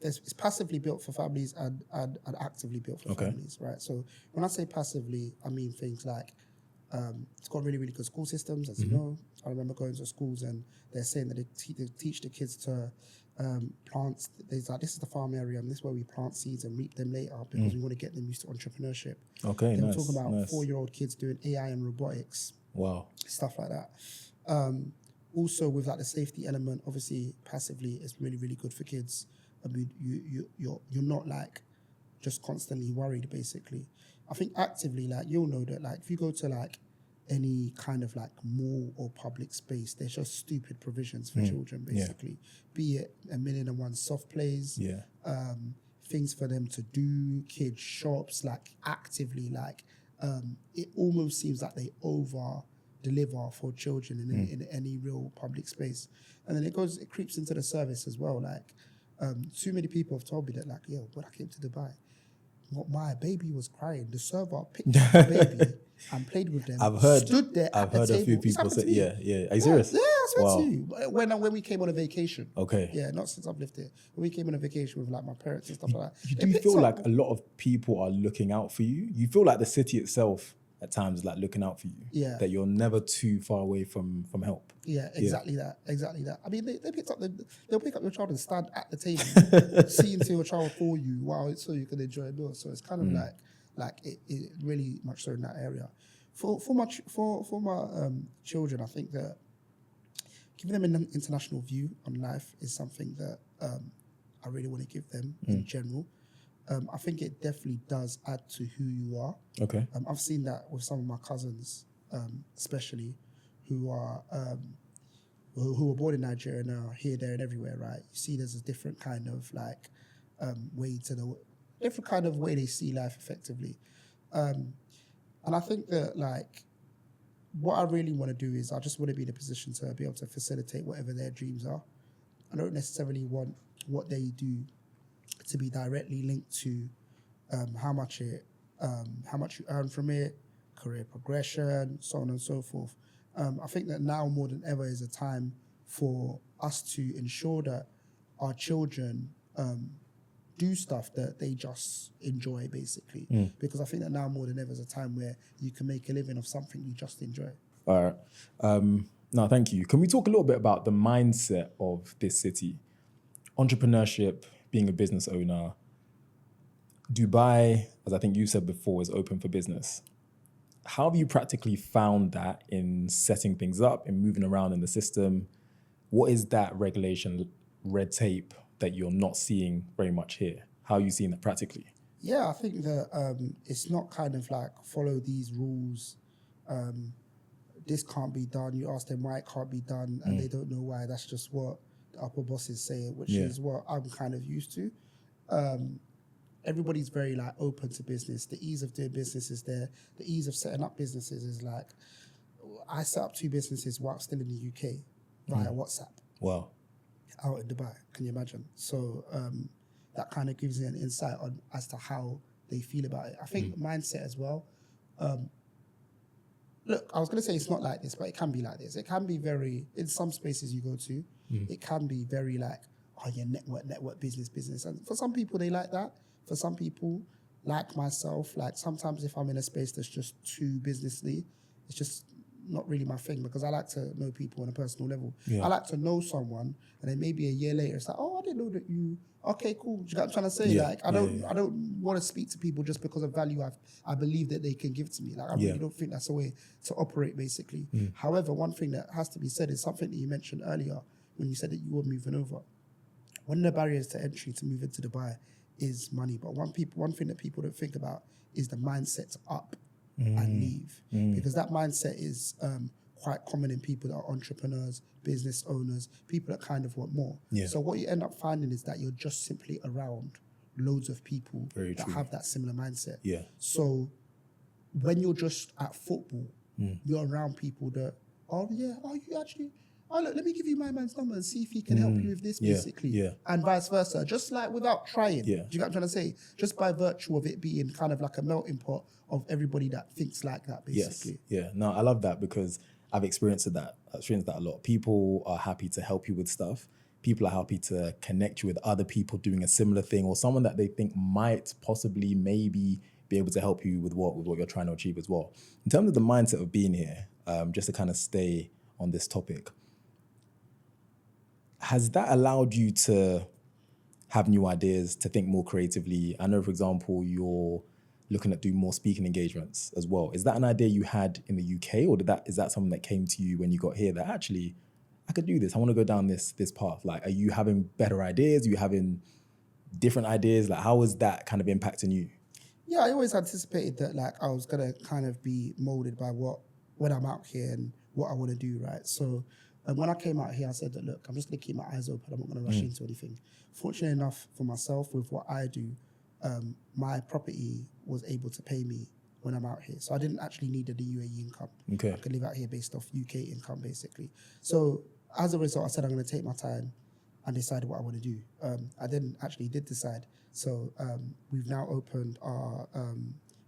it's passively built for families and actively built for families, right? So when I say passively, I mean things like it's got really, really good school systems, as you know. I remember going to schools and they're saying that they teach the kids to plant. There's like, this is the farm area and this is where we plant seeds and reap them later because we want to get them used to entrepreneurship. Okay, they were talking about 4-year-old kids doing AI and robotics. Wow. Stuff like that. Also with like the safety element, obviously passively, it's really, really good for kids. I mean, you're not like just constantly worried, basically. I think actively, like you'll know that like if you go to like any kind of like mall or public space, there's just stupid provisions for children, basically. Be it 1,000,001 soft plays, things for them to do, kids shops, like actively, like it almost seems like they over deliver for children in any real public space. And then it creeps into the service as well, like. Too many people have told me that, like, yo, when I came to Dubai, my baby was crying. The server picked up the baby and played with them. Stood there at the table. A few people say, yeah. Are you serious? Yeah, I swear to you. When we came on a vacation. Okay. Yeah, not since I've lived here. When we came on a vacation with like my parents and stuff like that. Do you feel like a lot of people are looking out for you? You feel like the city itself at times is like looking out for you. Yeah. That you're never too far away from help. Yeah, exactly that. I mean, they'll pick up your child and stand at the table, seeing to your child for you, so you can enjoy a meal. So it's kind of like it really much so in that area. For my children, I think that giving them an international view on life is something that I really want to give them in general. I think it definitely does add to who you are. Okay. I've seen that with some of my cousins, especially, who are born in Nigeria and are here, there, and everywhere. Right? You see, there's a different kind of like different kind of way they see life effectively, and I think that like what I really want to do is I just want to be in a position to be able to facilitate whatever their dreams are. I don't necessarily want what they do to be directly linked to how much you earn from it, career progression, so on and so forth. I think that now more than ever is a time for us to ensure that our children do stuff that they just enjoy, basically. Because I think that now more than ever is a time where you can make a living of something you just enjoy. All right. No, thank you. Can we talk a little bit about the mindset of this city? Entrepreneurship, being a business owner. Dubai, as I think you said before, is open for business. How have you practically found that in setting things up, in moving around in the system? What is that regulation, red tape that you're not seeing very much here? How are you seeing that practically? Yeah, I think that it's not kind of like follow these rules. This can't be done. You ask them why it can't be done, and they don't know why. That's just what the upper bosses say, which is what I'm kind of used to. Everybody's very like open to business. The ease of doing business is there. The ease of setting up businesses is like, I set up 2 businesses while still in the UK via WhatsApp. Wow. Out in Dubai, can you imagine? So that kind of gives you an insight on as to how they feel about it. I think mindset as well. Look, I was going to say it's not like this, but it can be like this. It can be very, in some spaces you go to, it can be very like, oh yeah, network, business. And for some people, they like that. For some people, like myself, like sometimes if I'm in a space that's just too businessly, it's just not really my thing, because I like to know people on a personal level. I like to know someone, and then maybe a year later it's like, oh, I didn't know that you. Okay, cool. Do you get what I'm trying to say? Like, I don't want to speak to people just because of value I believe that they can give to me. Like, I really don't think that's a way to operate, basically. However, one thing that has to be said is something that you mentioned earlier when you said that you were moving over. One of the barriers to entry to move into Dubai is money, but one thing that people don't think about is the mindset up and leave, because that mindset is quite common in people that are entrepreneurs, business owners, people that kind of want more. So what you end up finding is that you're just simply around loads of people that have that similar mindset. So when you're just at football, you're around people that, look, let me give you my man's number and see if he can help you with this, basically. And vice versa, just like without trying. Do you get what I'm trying to say? Just by virtue of it being kind of like a melting pot of everybody that thinks like that, basically. No, I love that, because I've experienced that a lot. People are happy to help you with stuff. People are happy to connect you with other people doing a similar thing, or someone that they think might possibly maybe be able to help you with what you're trying to achieve as well. In terms of the mindset of being here, just to kind of stay on this topic, has that allowed you to have new ideas, to think more creatively? I know, for example, you're looking at doing more speaking engagements as well. Is that an idea you had in the UK, or is that something that came to you when you got here that actually, I could do this, I want to go down this path? Like, are you having better ideas? Are you having different ideas? Like, how is that kind of impacting you? Yeah, I always anticipated that like I was going to kind of be molded by when I'm out here and what I want to do, right? So when I came out here, I said that, look, I'm just going to keep my eyes open. I'm not going to rush into anything. Fortunately enough for myself, with what I do, my property was able to pay me when I'm out here. So I didn't actually need the UAE income. I could live out here based off UK income, basically. So as a result, I said I'm going to take my time and decide what I want to do. I then actually did decide. So we've now opened our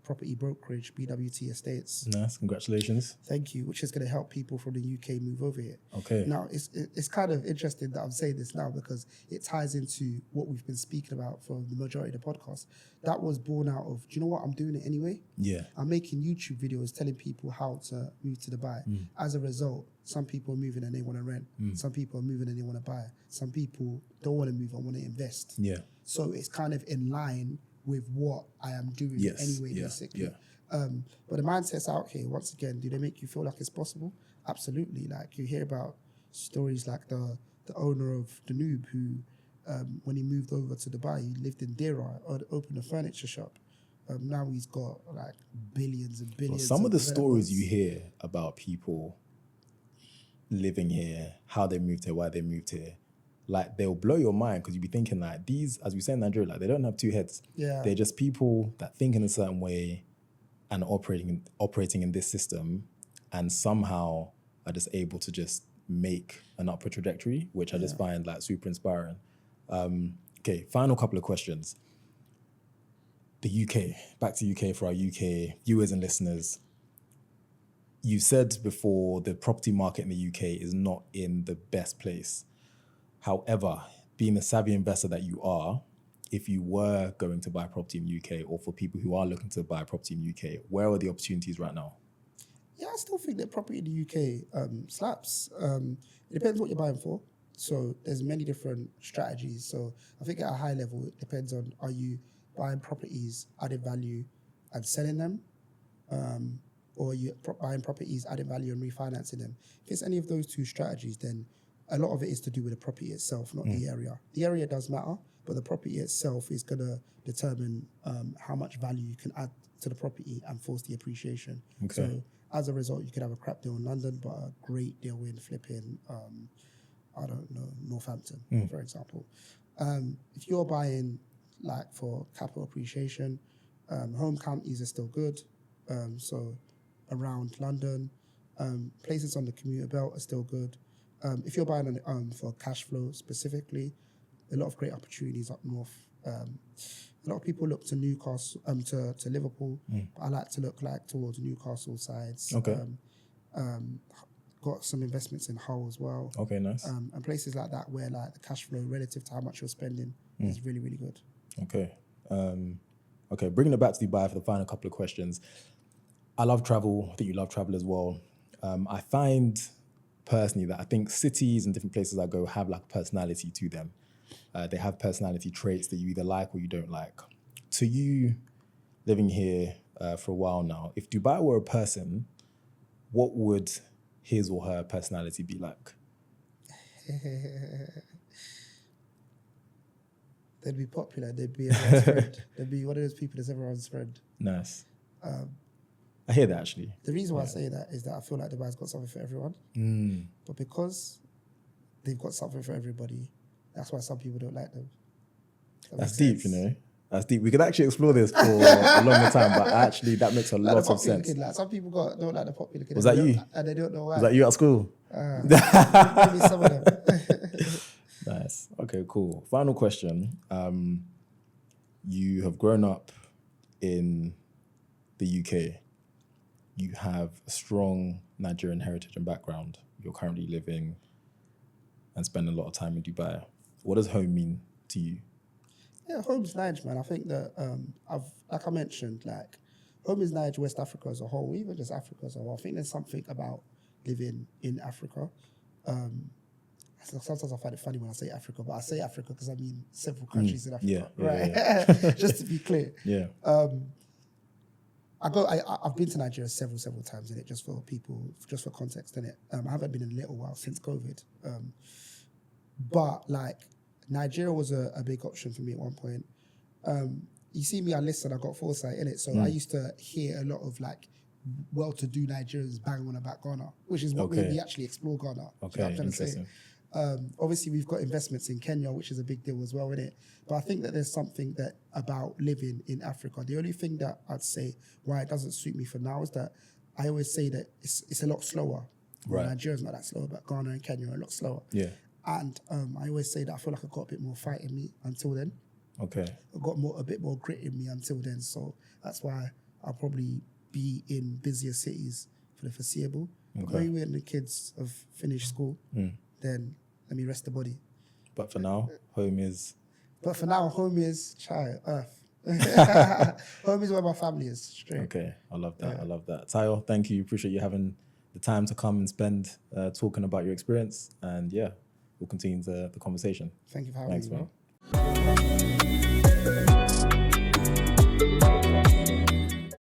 property brokerage, BWT Estates. Nice, congratulations. Thank you, which is going to help people from the UK move over here. Okay. Now, it's kind of interesting that I'm saying this now, because it ties into what we've been speaking about for the majority of the podcast. That was born out of, do you know what, I'm doing it anyway. I'm making YouTube videos telling people how to move to Dubai. As a result, some people are moving and they want to rent. Some people are moving and they want to buy. Some people don't want to move and want to invest. So it's kind of in line with what I am doing anyway, basically. But the mindsets out here, once again, do they make you feel like it's possible? Absolutely. Like, you hear about stories like the owner of the Noob, who when he moved over to Dubai, he lived in Dira, opened a furniture shop. Now he's got like billions and billions. Well, some of the stories you hear about people living here, how they moved here, why they moved here, like, they'll blow your mind, because you'll be thinking like, these, as we say in Nigeria, like, they don't have two heads. They're just people that think in a certain way and operating in this system, and somehow are just able to just make an upward trajectory, which I just find like super inspiring. Okay, final couple of questions. The UK, back to UK for our UK viewers and listeners. You said before the property market in the UK is not in the best place. However, being the savvy investor that you are, if you were going to buy property in the UK, or for people who are looking to buy property in the UK, where are the opportunities right now? Yeah, I still think that property in the UK slaps. It depends what you're buying for. So there's many different strategies. So I think at a high level, it depends on, are you buying properties, adding value and selling them? Or are you buying properties, adding value and refinancing them? If it's any of those two strategies, then a lot of it is to do with the property itself, not the area. The area does matter, but the property itself is going to determine how much value you can add to the property and force the appreciation. Okay. So as a result, you could have a crap deal in London, but a great deal in flipping, I don't know, Northampton, for example. If you're buying like for capital appreciation, home counties are still good. So around London, places on the commuter belt are still good. If you're buying for cash flow specifically, a lot of great opportunities up north. A lot of people look to Newcastle, to Liverpool, but I like to look like towards Newcastle sides. Okay. Got some investments in Hull as well. Okay, nice. And places like that where like the cash flow relative to how much you're spending is really, really good. Okay. Okay, bringing it back to Dubai for the final couple of questions. I love travel. I think you love travel as well. I find personally that I think cities and different places I go have like personality to them. They have personality traits that you either like or you don't like. To you, living here for a while now, if Dubai were a person, what would his or her personality be like? They'd be popular. They'd be everyone's friend. They'd be one of those people that's everyone's friend. Nice. I hear that actually. The reason why I say that is that I feel like Dubai's got something for everyone. But because they've got something for everybody, that's why some people don't like them. That's deep, you know. That's deep. We could actually explore this for a longer time, but actually that makes a lot of sense. Kid, like, some people don't like the popular kid. Was that you? And they don't know why. Was that you at school? Maybe some of them. Nice. Okay, cool. Final question. You have grown up in the UK. You have a strong Nigerian heritage and background. You're currently living and spending a lot of time in Dubai. What does home mean to you? Yeah, home's Niger, man. I think that like I mentioned, like home is Niger, West Africa as a whole, even just Africa as a whole. I think there's something about living in Africa. Sometimes I find it funny when I say Africa, but I say Africa because I mean several countries in Africa, right? Yeah. Just to be clear. Yeah. I've been to Nigeria several times in it, just for context in it. I haven't been in a little while since COVID. But like Nigeria was a big option for me at one point. You see me, I listen, I got foresight in it. So I used to hear a lot of like well-to-do Nigerians bang on about Ghana, which is what made me actually explore Ghana. Okay, interesting. Obviously, we've got investments in Kenya, which is a big deal as well, innit? But I think that there's something that about living in Africa. The only thing that I'd say why it doesn't suit me for now is that I always say that it's a lot slower. Right. Nigeria's not that slow, but Ghana and Kenya are a lot slower. Yeah. And I always say that I feel like I've got a bit more fight in me until then. Okay. I've got a bit more grit in me until then. So that's why I'll probably be in busier cities for the foreseeable. Okay. Maybe when the kids have finished school, then let me rest the body. But for now, home is... But for now, home is Earth. Home is where my family is, straight. Okay, I love that. I love that. Tayo, thank you. Appreciate you having the time to come and spend talking about your experience. And yeah, we'll continue the conversation. Thank you for having me, man.